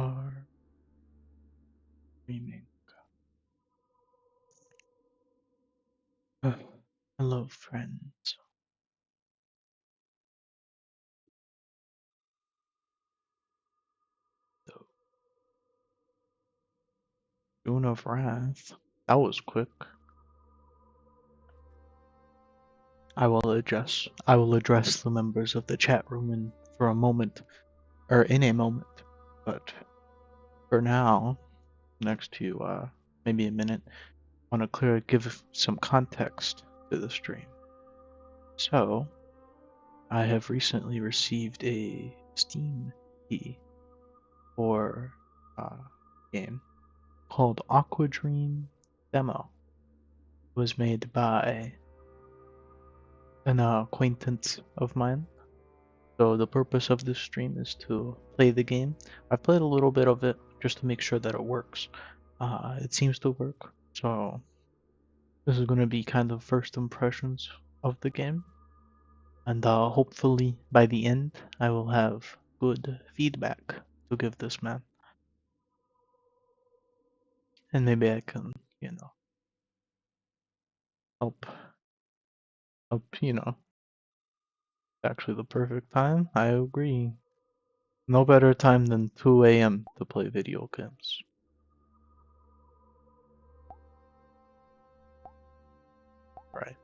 are streaming. Hello, friends. The June of Wrath. That was quick. I will address the members of the chat room in a moment. But for now, next to maybe a minute, I want to give some context to the stream. So, I have recently received a Steam key for a game called AQUADREAM Demo. It was made by an acquaintance of mine. So the purpose of this stream is to play the game. I've played a little bit of it just to make sure that it works. It seems to work. So this is going to be kind of first impressions of the game. And hopefully by the end, I will have good feedback to give this man. And maybe I can, help, actually the perfect time. I agree. No better time than 2 a.m. to play video games. Right.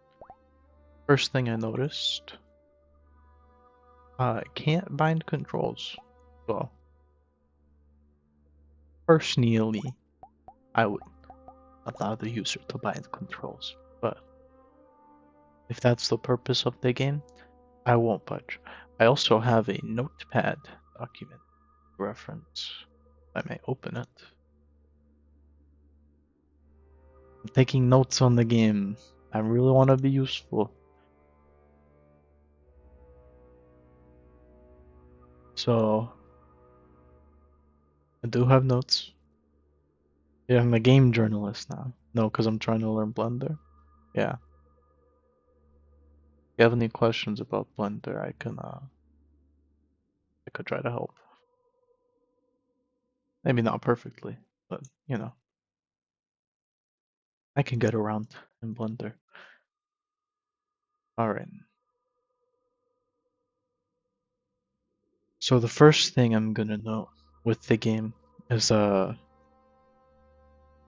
First thing I noticed, I can't bind controls. Well, personally, I would allow the user to bind controls, but if that's the purpose of the game, I won't budge. I also have a notepad document reference. I may open it. I'm taking notes on the game. I really want to be useful. So, I do have notes. Yeah, I'm a game journalist now. No, because I'm trying to learn Blender. Yeah. If you have any questions about Blender, I could try to help. Maybe not perfectly, but I can get around in Blender. Alright. So the first thing I'm gonna note with the game is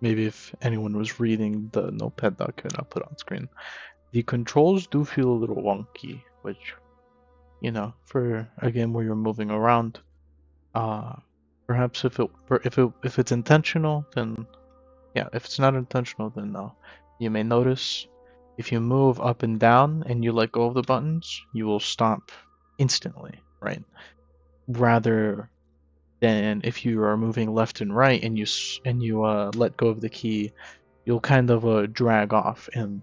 maybe if anyone was reading the notepad document I put on screen, the controls do feel a little wonky, which for a game where you're moving around, perhaps if it's intentional, then yeah. If it's not intentional, then no. You may notice if you move up and down and you let go of the buttons, you will stop instantly, right? Rather than if you are moving left and right and you let go of the key, you'll kind of drag off. And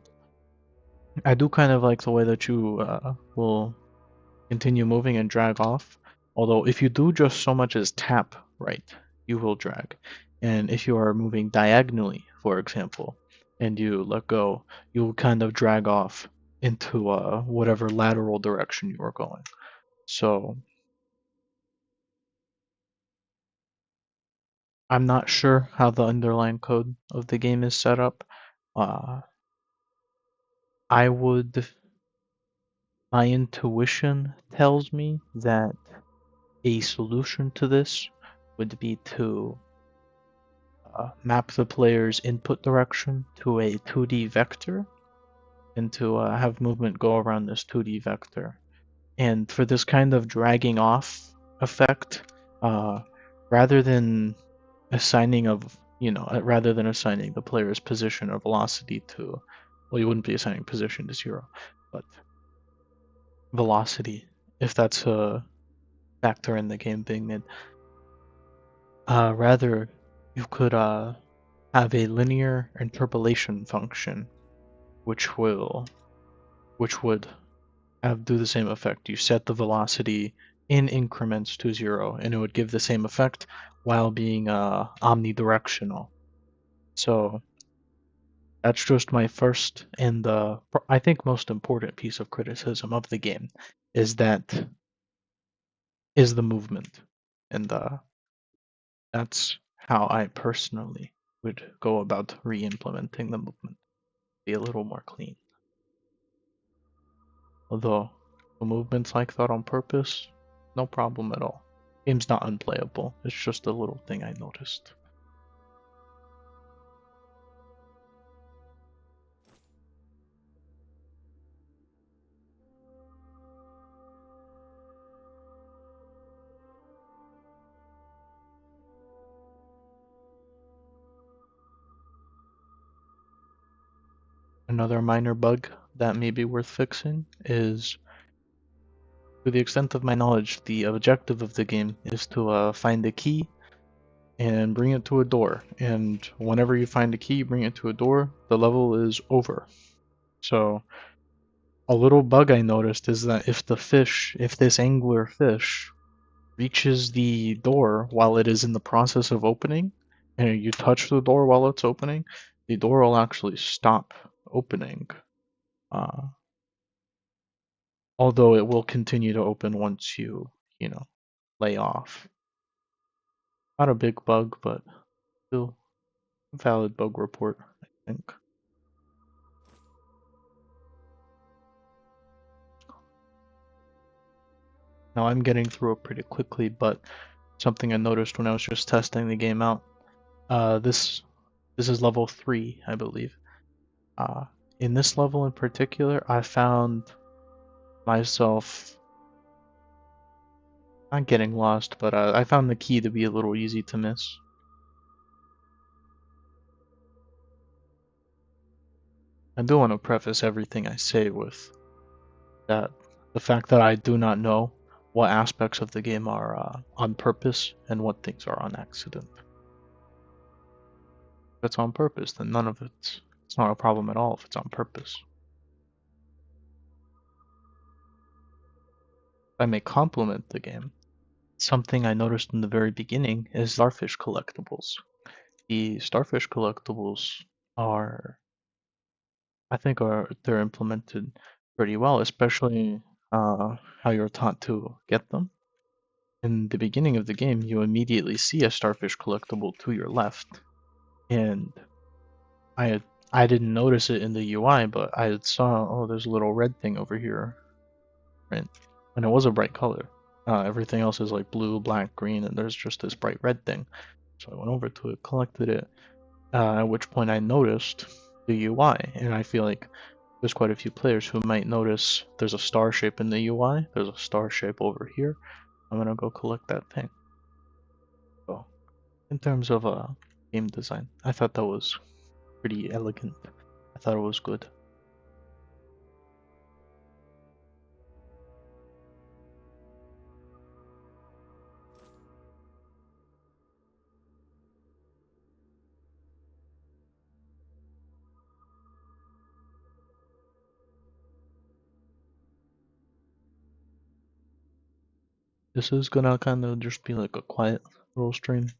I do kind of like the way that you will continue moving and drag off. Although if you do just so much as tap right, you will drag. And if you are moving diagonally, for example, and you let go, you'll kind of drag off into whatever lateral direction you are going. So I'm not sure how the underlying code of the game is set up. Uh, my intuition tells me that a solution to this would be to map the player's input direction to a 2D vector and to have movement go around this 2D vector. And for this kind of dragging off effect, rather than assigning the player's position or velocity to, well, you wouldn't be assigning position to 0, but velocity, if that's a factor in the game being made. Rather, you could have a linear interpolation function, which would do the same effect. You set the velocity in increments to 0, and it would give the same effect while being omnidirectional. So that's just my first and I think most important piece of criticism of the game is the movement. And That's how I personally would go about re-implementing the movement. Be a little more clean. Although the movement's like that on purpose, no problem at all. Game's not unplayable. It's just a little thing I noticed. Another minor bug that may be worth fixing is, to the extent of my knowledge, the objective of the game is to find a key and bring it to a door. And whenever you find a key, bring it to a door, the level is over. So a little bug I noticed is that if this angler fish reaches the door while it is in the process of opening, and you touch the door while it's opening, the door will actually stop opening. Uh, Although it will continue to open once you know, lay off. Not a big bug, but still a valid bug report, I think. Now I'm getting through it pretty quickly, but something I noticed when I was just testing the game out. This is level 3, I believe. Uh, in this level in particular, I found myself not getting lost, but I found the key to be a little easy to miss. I do want to preface everything I say with that the fact that I do not know what aspects of the game are on purpose and what things are on accident. If it's on purpose, then none of it's not a problem at all if it's on purpose. If I may compliment the game, something I noticed in the very beginning is starfish collectibles. The starfish collectibles are, I think, they're implemented pretty well, especially how you're taught to get them. In the beginning of the game, you immediately see a starfish collectible to your left, and I didn't notice it in the UI, but I saw, oh, there's a little red thing over here, right? And it was a bright color. Everything else is like blue, black, green, and there's just this bright red thing. So I went over to it, collected it, at which point I noticed the UI, and I feel like there's quite a few players who might notice there's a star shape in the UI, there's a star shape over here. I'm gonna go collect that thing. So, in terms of game design, I thought that was pretty elegant. I thought it was good. This is gonna kind of just be like a quiet little stream.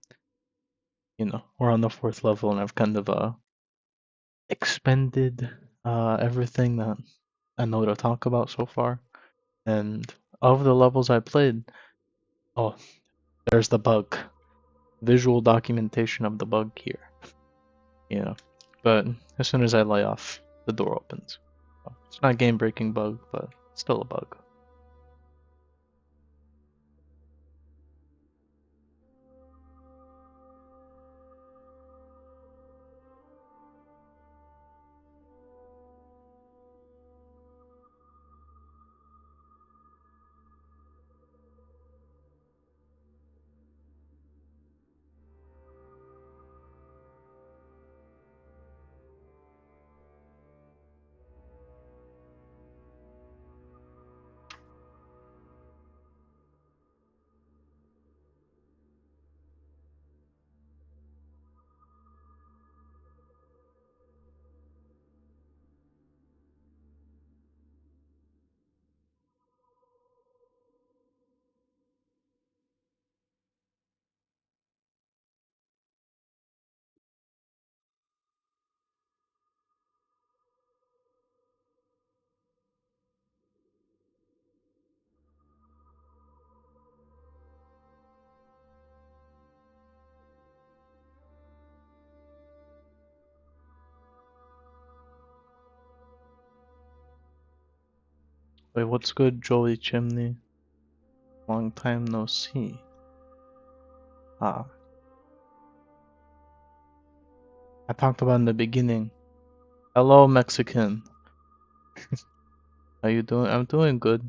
We're on the 4th level, and I've kind of expended everything that I know to talk about so far. And of the levels I played, oh, there's the bug. Visual documentation of the bug here. But as soon as I lay off, the door opens. So it's not a game-breaking bug, but still a bug. Wait, what's good, Jolie Chimney? Long time no see. Ah, I talked about in the beginning. Hello, Mexican. How you doing? I'm doing good.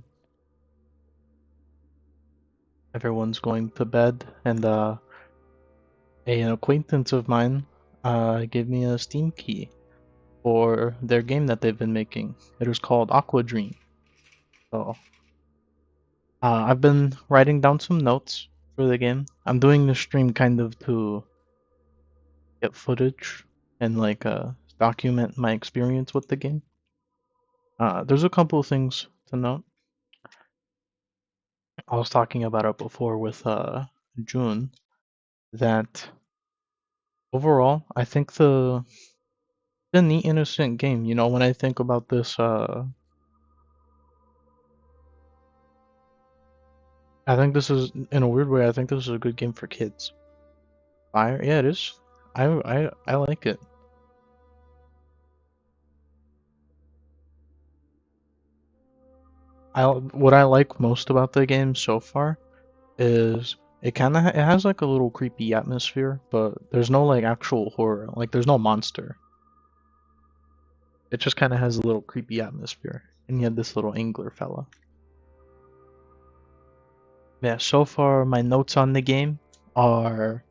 Everyone's going to bed, and an acquaintance of mine gave me a Steam key for their game that they've been making. It is called AQUADREAM. So, I've been writing down some notes for the game. I'm doing the stream kind of to get footage and like document my experience with the game. There's a couple of things to note. I was talking about it before with June that overall I think the neat innocent game. You know, when I think about this, I think this is in a weird way. I think this is a good game for kids. Fire, yeah, it is. I like it. What I like most about the game so far is it has like a little creepy atmosphere, but there's no like actual horror. Like there's no monster. It just kind of has a little creepy atmosphere. And you have this little angler fella. Yeah, so far my notes on the game are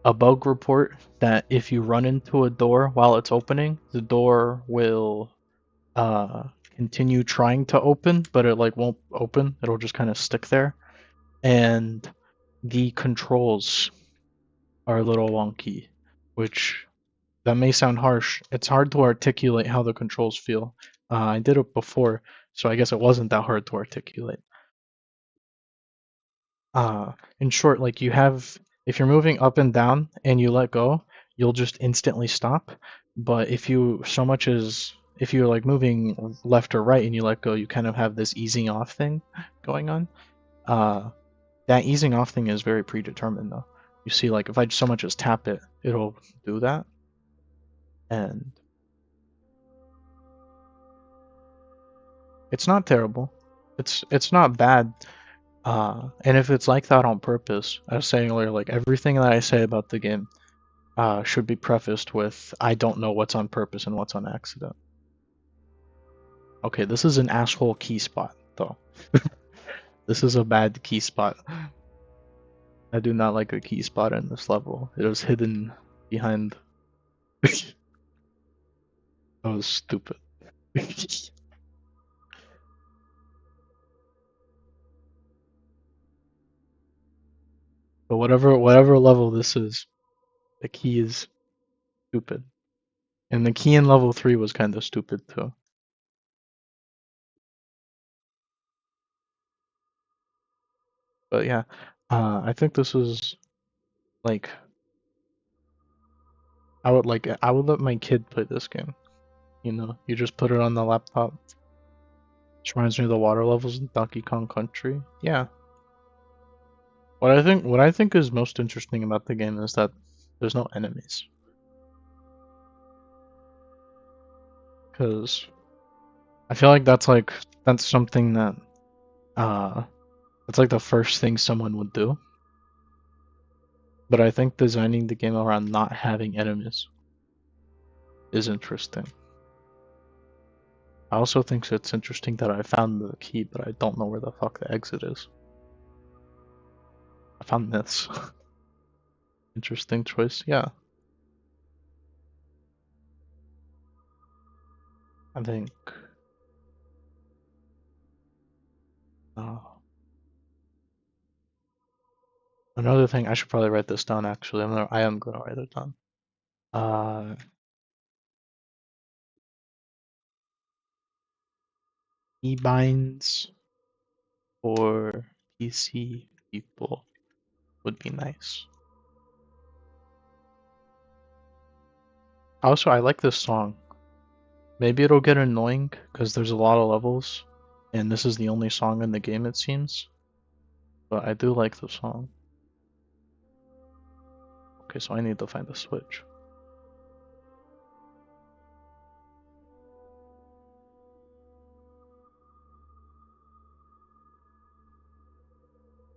a bug report that if you run into a door while it's opening, the door will uh continue trying to open, but it like won't open. It'll just kind of stick there. And the controls are a little wonky, which that may sound harsh. It's hard to articulate how the controls feel. I did it before, so I guess it wasn't that hard to articulate. In short, like you have, if you're moving up and down and you let go, you'll just instantly stop. But if you so much as if you're like moving left or right and you let go, you kind of have this easing off thing going on. Uh, that easing off thing is very predetermined though. You see, like if I so much as tap it, it'll do that, and it's not terrible. It's not bad. And if it's like that on purpose, I was saying earlier, like everything that I say about the game should be prefaced with I don't know what's on purpose and what's on accident. Okay, this is an asshole key spot, though. This is a bad key spot. I do not like a key spot in this level. It was hidden behind. That was stupid. But whatever level this is, the key is stupid. And the key in level 3 was kind of stupid too. But yeah, I think this is like I would let my kid play this game. You know, you just put it on the laptop. Which reminds me of the water levels in Donkey Kong Country. Yeah. What I think is most interesting about the game is that there's no enemies. Cause I feel like that's something that uh that's like the first thing someone would do. But I think designing the game around not having enemies is interesting. I also think it's interesting that I found the key, but I don't know where the fuck the exit is. I found this. Interesting choice, yeah. I think. Uh, Another thing, I should probably write this down actually. I am gonna write it down. Uh, Keybinds for PC people would be nice. Also, I like this song. Maybe it'll get annoying because there's a lot of levels, and this is the only song in the game it seems. But I do like the song. Okay, so I need to find the switch.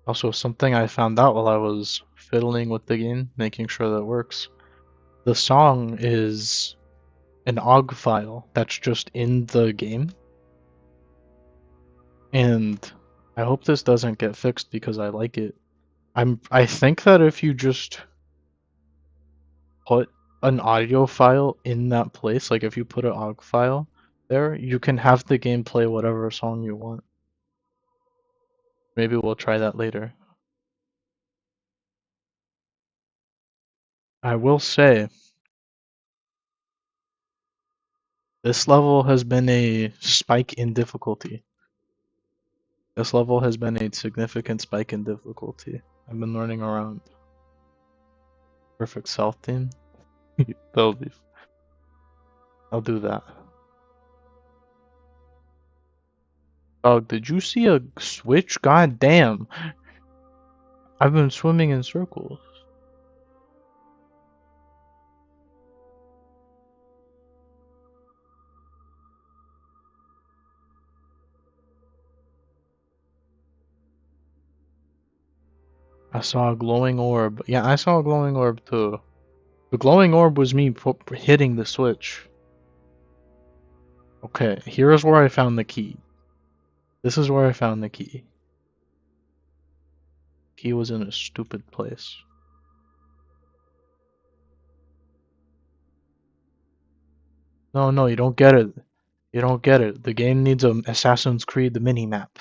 Also, something I found out while I was fiddling with the game, making sure that it works. The song is an OGG file that's just in the game. And I hope this doesn't get fixed because I like it. I think that if you just put an audio file in that place, like if you put an OGG file there, you can have the game play whatever song you want. Maybe we'll try that later. I will say, this level has been a spike in difficulty. This level has been a significant spike in difficulty. I've been learning around. Perfect South theme. That'll be. I'll do that. Dog, did you see a switch? God damn. I've been swimming in circles. I saw a glowing orb. Yeah, I saw a glowing orb too. The glowing orb was me hitting the switch. Okay, here's where I found the key. This is where I found the key. Key was in a stupid place. No, no, you don't get it. You don't get it. The game needs an Assassin's Creed mini-map.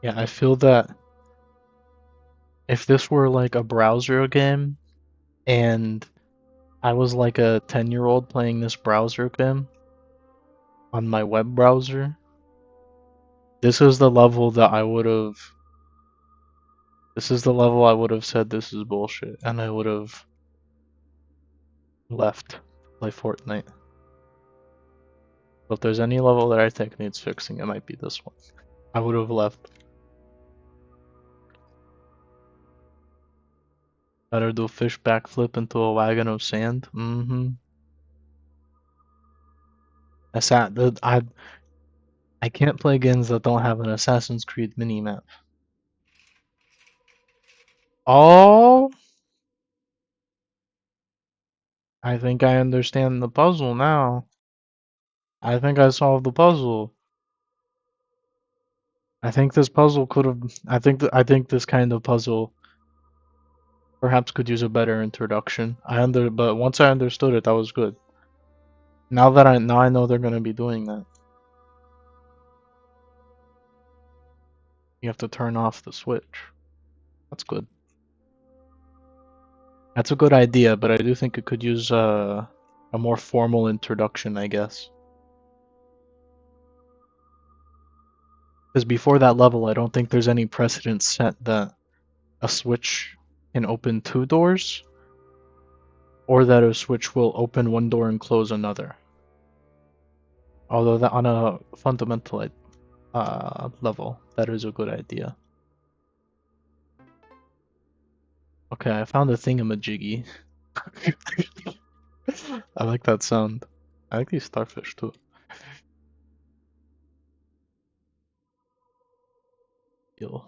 Yeah, I feel that if this were like a browser game and I was like a 10-year-old playing this browser game on my web browser, this is the level that I would have. This is the level I would have said this is bullshit, and I would have left to play Fortnite. But if there's any level that I think needs fixing, it might be this one. I would have left. Better do fish backflip into a wagon of sand. Mm-hmm. I can't play games that don't have an Assassin's Creed mini-map. Oh, I think I understand the puzzle now. I think I solved the puzzle. I think this puzzle could have. I think this kind of puzzle perhaps could use a better introduction. But once I understood it, that was good. Now I know they're gonna be doing that. You have to turn off the switch. That's good. That's a good idea, but I do think it could use a more formal introduction, I guess. Because before that level, I don't think there's any precedent set that a switch can open two doors, or that a switch will open one door and close another. Although that on a fundamental level, that is a good idea. Okay, I found a thingamajiggy. I like that sound. I like these starfish too. Yo.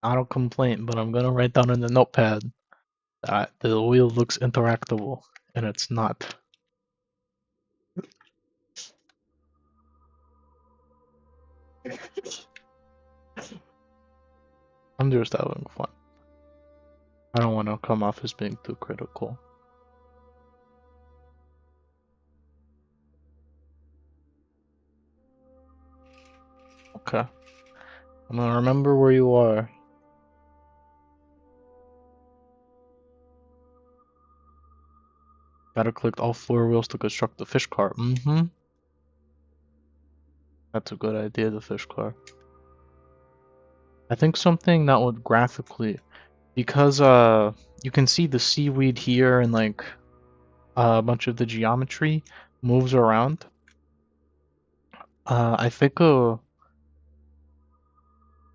I don't complain, but I'm gonna write down in the notepad that the wheel looks interactable, and it's not. I'm just having fun. I don't want to come off as being too critical. Okay. I'm gonna remember where you are. Gotta click all four wheels to construct the fish car. Mm-hmm. That's a good idea, the fish car. I think something that would graphically because you can see the seaweed here and like a bunch of the geometry moves around. I think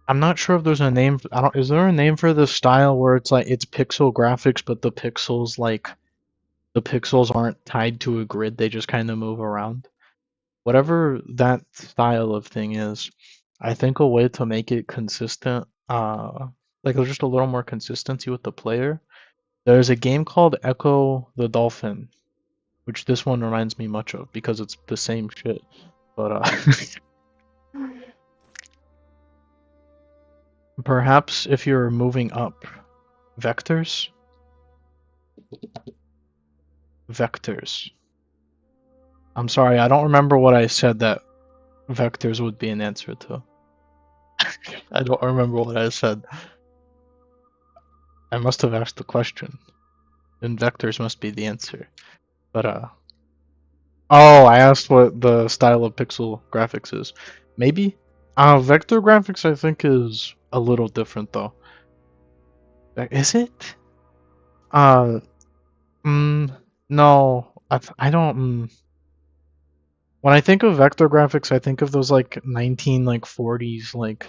I'm not sure if there's a name. I don't. Is there a name for the style where it's like it's pixel graphics, but the pixels aren't tied to a grid. They just kind of move around. Whatever that style of thing is, I think a way to make it consistent, like there's just a little more consistency with the player. There's a game called Echo the Dolphin, which this one reminds me much of because it's the same shit. But perhaps if you're moving up vectors, vectors. I'm sorry, I don't remember what I said that vectors would be an answer to. I don't remember what I said. I must have asked the question, and vectors must be the answer. But oh, I asked what the style of pixel graphics is. Maybe. Vector graphics I think is a little different though. Is it? Uh, no. I don't. When I think of vector graphics, I think of those like 40s like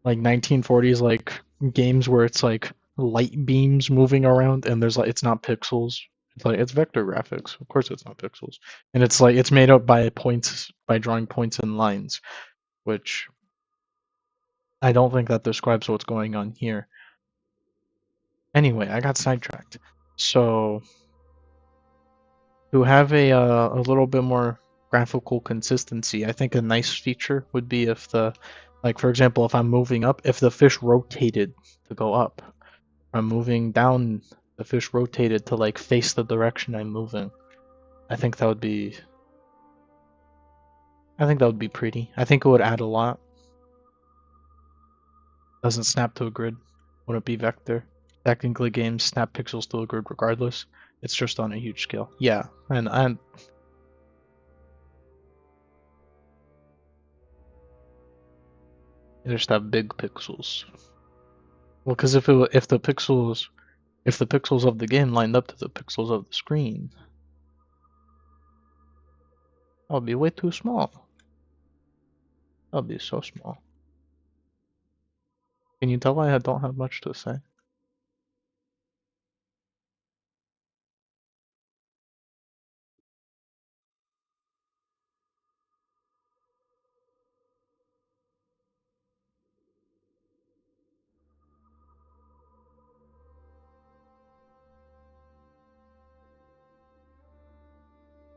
1940s like games where it's like light beams moving around and there's like it's not pixels. It's like it's vector graphics. Of course it's not pixels. And it's like it's made up by points by drawing points and lines, which I don't think that describes what's going on here. Anyway, I got sidetracked. So to have a little bit more graphical consistency, I think a nice feature would be if the like for example, if I'm moving up, if the fish rotated to go up. I'm moving down, the fish rotated to like face the direction I'm moving. I think that would be I think that would be pretty. I think it would add a lot. Doesn't snap to a grid. Wouldn't be vector. Technically games snap pixels to a grid regardless. It's just on a huge scale. Yeah, and they just have big pixels. Well, because if the pixels of the game lined up to the pixels of the screen, that would be way too small. That would be so small. Can you tell I don't have much to say?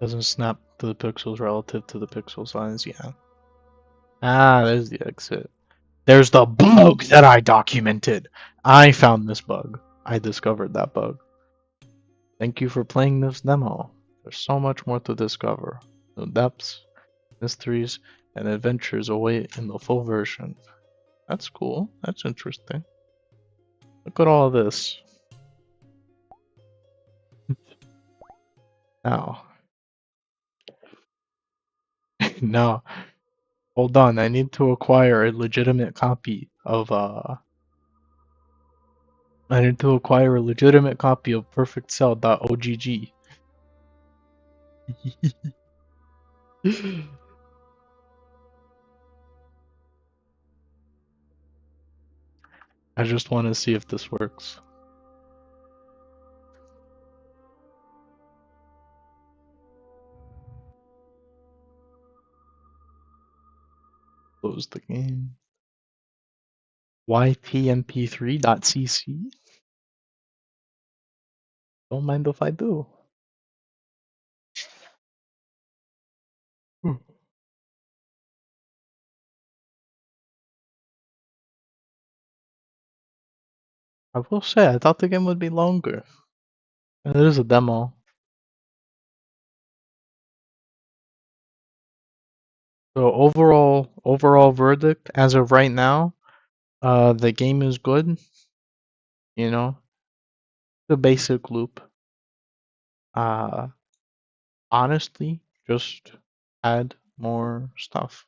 Doesn't snap to the pixels relative to the pixel size, yeah. Ah, there's the exit. There's the bug that I documented. I found this bug. I discovered that bug. Thank you for playing this demo. There's so much more to discover. The depths, mysteries, and adventures await in the full version. That's cool. That's interesting. Look at all this. Now, now, hold on. I need to acquire a legitimate copy of I need to acquire a legitimate copy of perfectcell.ogg. I just want to see if this works. Close the game. ypmp3.cc? Don't mind if I do. Hmm. I will say, I thought the game would be longer. And it is a demo. So overall verdict as of right now, the game is good. You know, the basic loop. Uh, honestly, just add more stuff.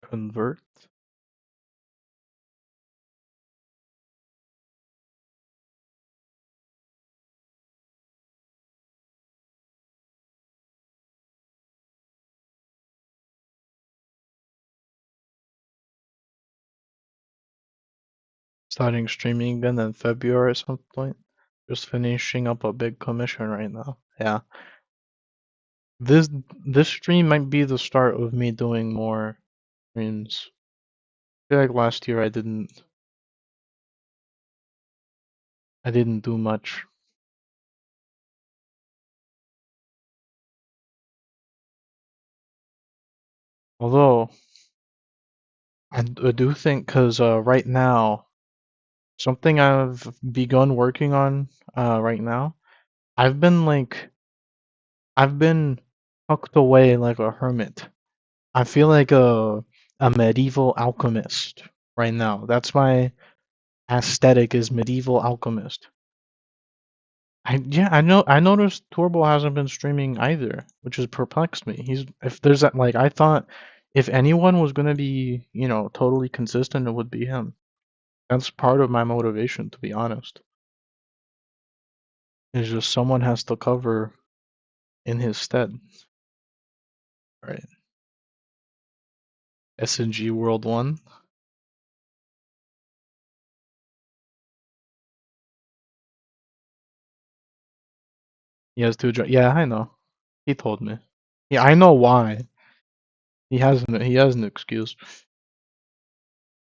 Convert. Starting streaming again in February at some point. Just finishing up a big commission right now. Yeah. This this stream might be the start of me doing more streams. I feel like last year I didn't do much. Although I do think because right now something I've begun working on right now. I've been like I've been tucked away like a hermit. I feel like a medieval alchemist right now. That's my aesthetic is medieval alchemist. I noticed Turbo hasn't been streaming either, which has perplexed me. He's if there's that like I thought if anyone was gonna be, totally consistent, it would be him. That's part of my motivation, to be honest. Is just someone has to cover in his stead. Right. SNG World 1. He has two yeah, I know. He told me. Yeah, I know why. He has an excuse.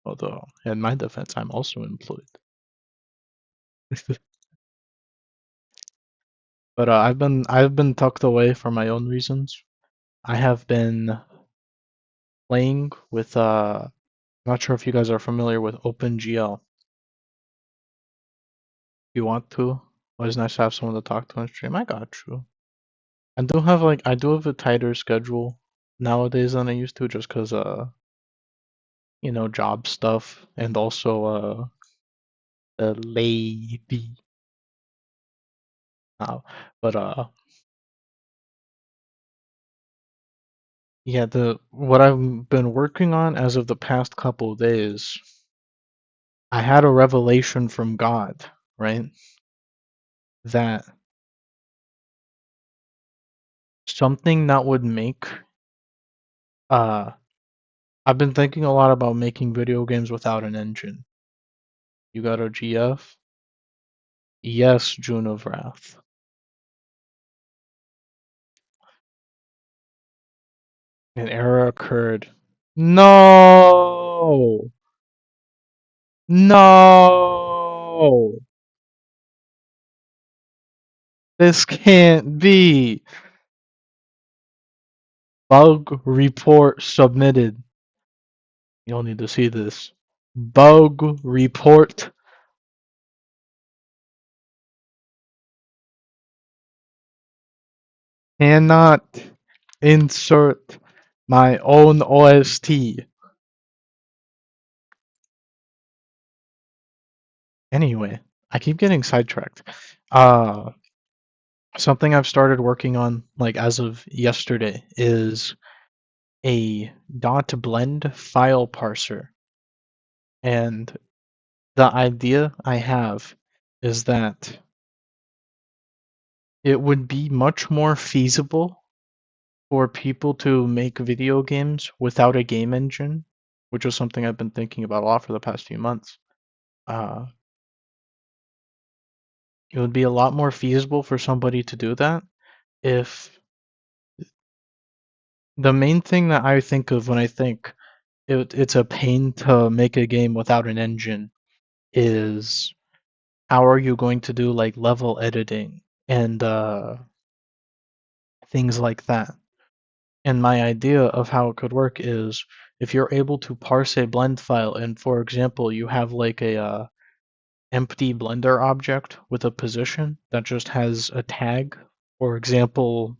Although, in my defense, I'm also employed. But I've been tucked away for my own reasons. I have been playing with I'm not sure if you guys are familiar with OpenGL. If you want to, always nice to have someone to talk to on stream. I got you. I do have a tighter schedule nowadays than I used to, just because job stuff and also the lady now. But yeah, the what I've been working on as of the past couple of days, I had a revelation from God, right? That something that would make uh I've been thinking a lot about making video games without an engine. You got a GF? Yes, June of Wrath. An error occurred. No! No! This can't be. Bug report submitted. You'll need to see this. Bug report. Cannot insert my own OST. Anyway, I keep getting sidetracked. Uh, Something I've started working on, like as of yesterday, is a .blend file parser. And the idea I have is that it would be much more feasible for people to make video games without a game engine, which is something I've been thinking about a lot for the past few months. Uh, it would be a lot more feasible for somebody to do that if the main thing that I think of when I think it's a pain to make a game without an engine is how are you going to do like level editing and things like that. And my idea of how it could work is if you're able to parse a blend file and for example you have like a empty blender object with a position that just has a tag, for example,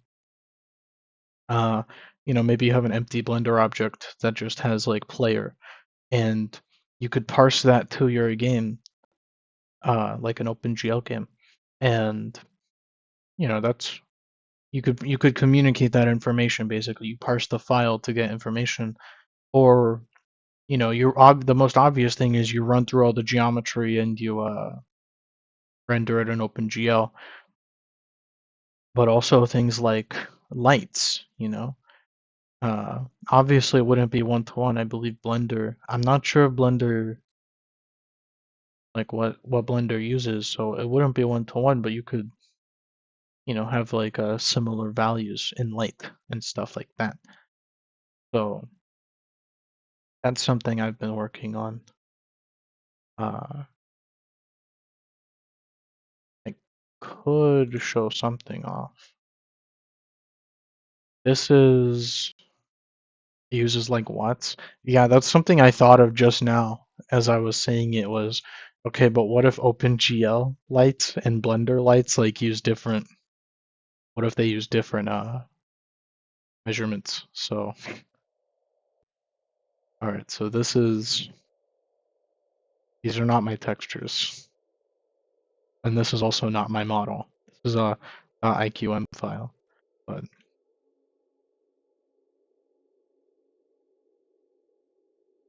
uh maybe you have an empty blender object that just has like player and you could parse that to your game like an OpenGL game and that's you could communicate that information basically. You parse the file to get information or the most obvious thing is you run through all the geometry and you render it in OpenGL, but also things like lights, obviously it wouldn't be one-to-one. I believe Blender. I'm not sure if Blender, like what Blender uses, so it wouldn't be one-to-one, but you could, have like similar values in light and stuff like that. So that's something I've been working on. Uh, I could show something off. This is uses like watts. Yeah, that's something I thought of just now as I was saying it was okay, but what if OpenGL lights and Blender lights like use different what if they use different measurements? So all right, so these are not my textures, and this is also not my model. This is a IQM file. But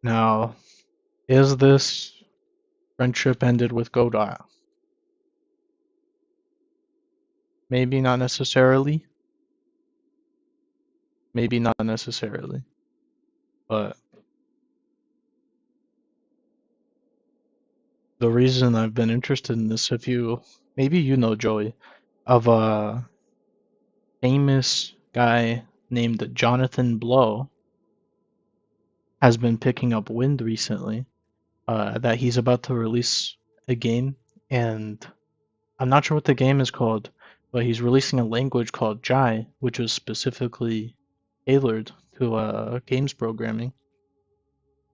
now, is this friendship ended with Godot? Maybe not necessarily. Maybe not necessarily. But the reason I've been interested in this, if you maybe you know Joey, of a famous guy named Jonathan Blow has been picking up wind recently, that he's about to release a game, and I'm not sure what the game is called, but he's releasing a language called Jai, which is specifically tailored to games programming.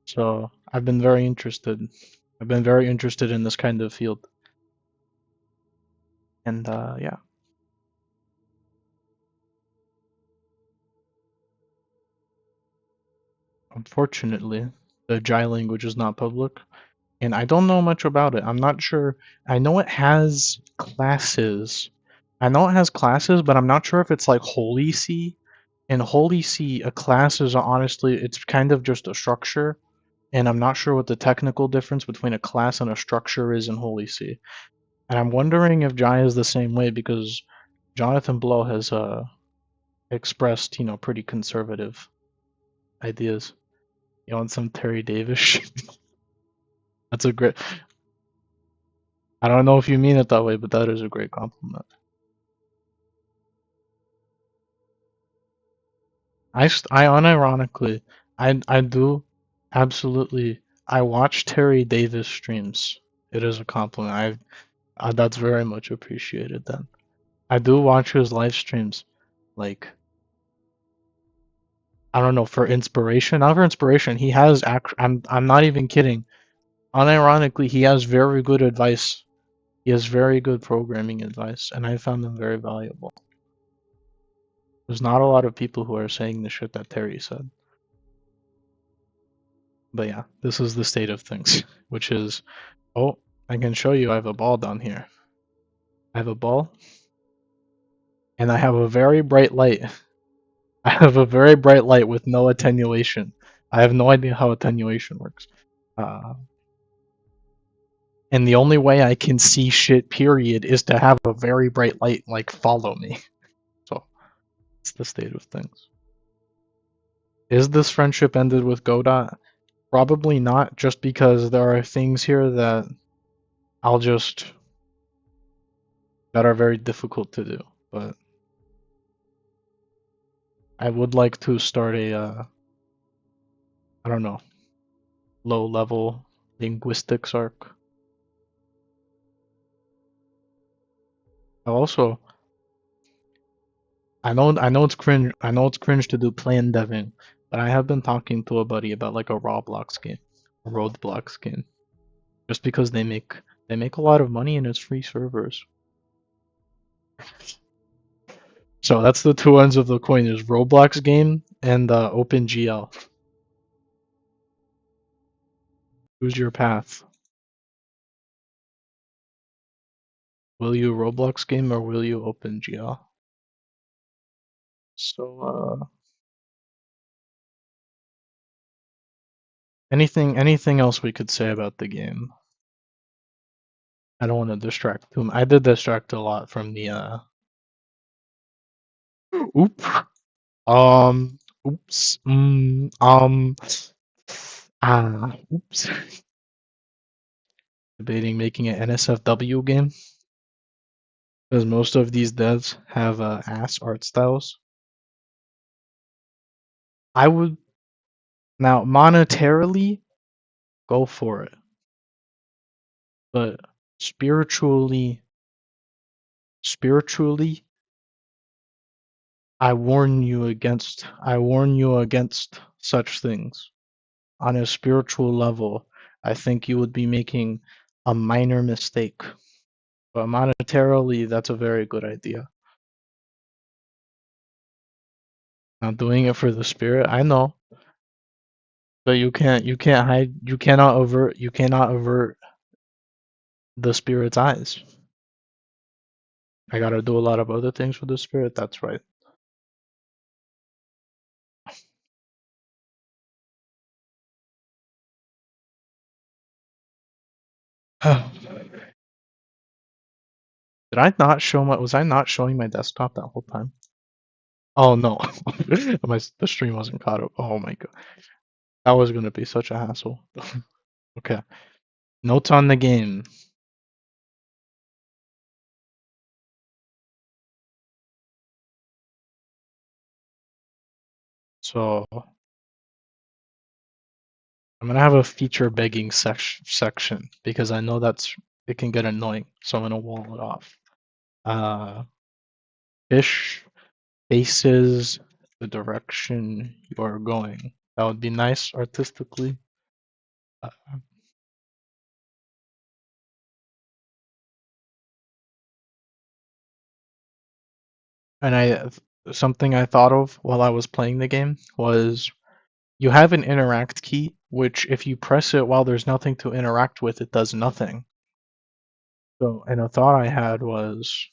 So I've been very interested. I've been very interested in this kind of field, and yeah. Unfortunately, the Jai language is not public, and I don't know much about it. I'm not sure. I know it has classes. I know it has classes, but I'm not sure if it's like Holy C. In Holy C, a class is honestly, it's kind of just a structure, and I'm not sure what the technical difference between a class and a structure is in Holy C. And I'm wondering if Jai is the same way because Jonathan Blow has expressed, pretty conservative ideas. You want some Terry Davis? That's a great. I don't know if you mean it that way, but that is a great compliment. I unironically, I do absolutely. I watch Terry Davis streams. It is a compliment. That's very much appreciated. Then I do watch his live streams, like I don't know for inspiration. Not for inspiration. He has I'm not even kidding. Unironically, he has very good advice. He has very good programming advice, and I found them very valuable. There's not a lot of people who are saying the shit that Terry said. But yeah, this is the state of things, which is, oh, I can show you I have a ball down here. I have a ball, and I have a very bright light. I have a very bright light with no attenuation. I have no idea how attenuation works. Uh, and the only way I can see shit, period, is to have a very bright light, like, follow me. So, it's the state of things. Is this friendship ended with Godot? Probably not, just because there are things here that I'll just that are very difficult to do. But I would like to start a I don't know, low level linguistics arc. I also I know it's cringe to do plan deving, but I have been talking to a buddy about like a Roblox game, a Roadblocks game, just because they make a lot of money and it's free servers. So that's the two ends of the coin: is Roblox game and OpenGL. Choose your path. Will you Roblox game or will you OpenGL? So Anything else we could say about the game? I don't want to distract too. I did distract a lot from the Oop. Um. Oops. Oops. Debating making an NSFW game because most of these devs have ass art styles. I would now monetarily go for it, but spiritually, spiritually, I warn you against such things. On a spiritual level, I think you would be making a minor mistake. But monetarily, that's a very good idea. Not doing it for the spirit, I know, but you can't hide, you cannot avert the spirit's eyes. I gotta do a lot of other things for the spirit. That's right. Did I not show my? Was I not showing my desktop that whole time? Oh no, the stream wasn't caught up. Oh my god, that was gonna be such a hassle. Okay, notes on the game. So I'm gonna have a feature begging section because I know it can get annoying. So I'm gonna wall it off. Uh, fish faces the direction you are going. That would be nice artistically. Uh, and something I thought of while I was playing the game was you have an interact key, which if you press it while there's nothing to interact with, it does nothing. So, and a thought I had was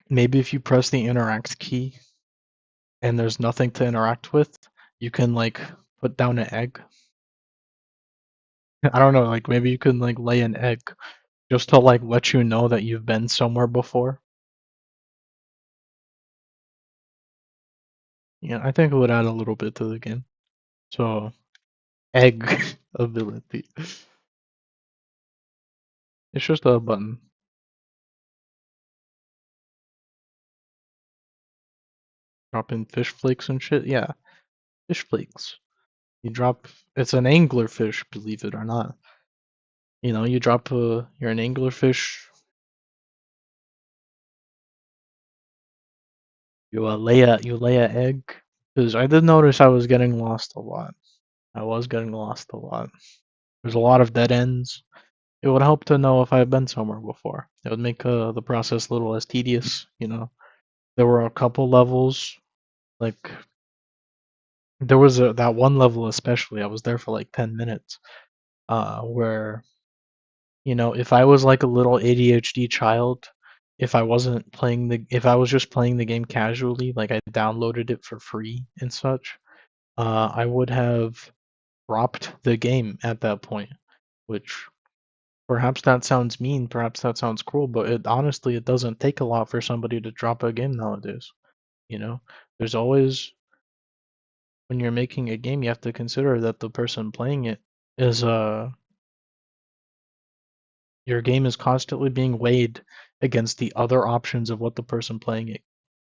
maybe if you press the interact key and there's nothing to interact with, you can like put down an egg. I don't know, like maybe you can like lay an egg just to like let you know that you've been somewhere before. Yeah, I think it would add a little bit to the game. So, egg ability. It's just a button. Drop in fish flakes and shit. Yeah, fish flakes. You drop. It's an anglerfish, believe it or not. You know, you drop a. You're an anglerfish. You lay a egg. Because I did notice I was getting lost a lot. I was getting lost a lot. There's a lot of dead ends. It would help to know if I've been somewhere before. It would make the process a little less tedious. You know, there were a couple levels like there was that one level especially. I was there for like 10 minutes. Where if I was like a little ADHD child, if I was just playing the game casually, like I downloaded it for free and such, I would have dropped the game at that point, which perhaps that sounds mean, perhaps that sounds cruel, but it honestly it doesn't take a lot for somebody to drop a game nowadays. You know, there's always when you're making a game, you have to consider that the person playing it is your game is constantly being weighed against the other options of what the person playing it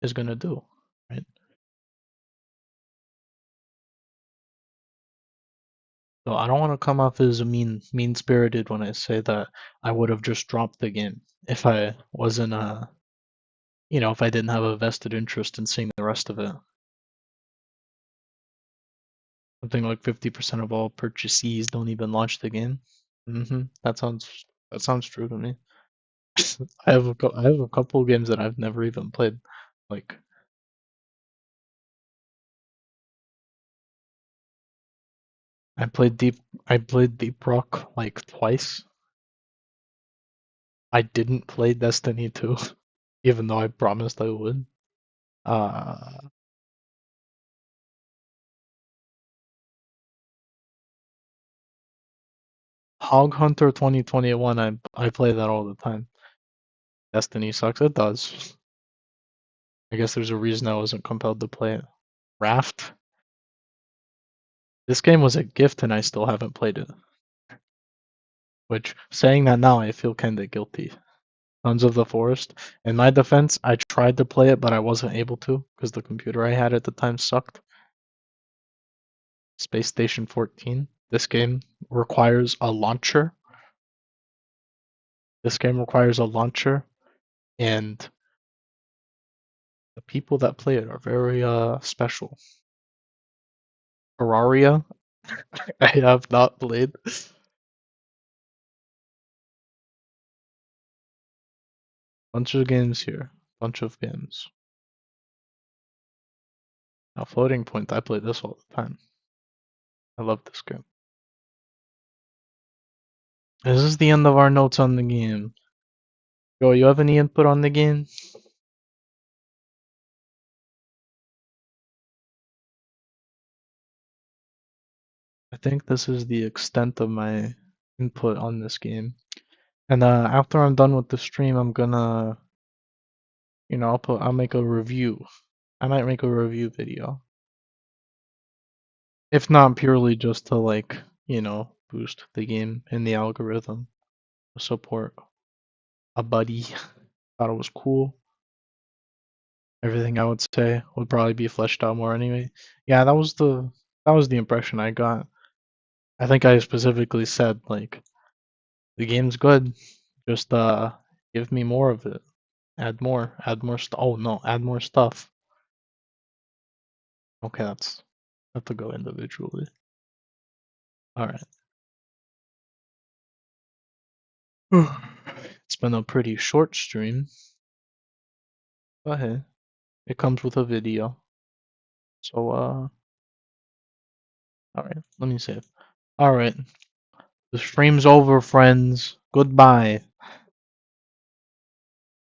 is going to do, right? So I don't want to come off as a mean-spirited when I say that I would have just dropped the game if I wasn't if I didn't have a vested interest in seeing the rest of it. Something like 50% of all purchasees don't even launch the game. That sounds true to me. I have a couple games that I've never even played. Like I played Deep Rock like twice. I didn't play Destiny 2, even though I promised I would. Uh Hog Hunter 2021, I play that all the time. Destiny sucks. It does. I guess there's a reason I wasn't compelled to play it. Raft. This game was a gift and I still haven't played it. Which, saying that now, I feel kinda guilty. Sons of the Forest. In my defense, I tried to play it, but I wasn't able to because the computer I had at the time sucked. Space Station 14. This game requires a launcher. This game requires a launcher, and the people that play it are very special. Terraria, I have not played. Bunch of games here. Bunch of games. Now, Floating Point, I play this all the time. I love this game. This is the end of our notes on the game. Yo, you have any input on the game? I think this is the extent of my input on this game. And after I'm done with the stream, I'm gonna, I'll make a review. I might make a review video. If not purely just to boost the game in the algorithm, support a buddy. Thought it was cool. Everything I would say would probably be fleshed out more anyway. Yeah, that was the impression I got. I think I specifically said like the game's good, just give me more of it. Add more stuff. Oh no, add more stuff. Okay, that's I have to go individually. All right. It's been a pretty short stream, but hey, it comes with a video. So all right, let me save. All right, the stream's over, friends. Goodbye.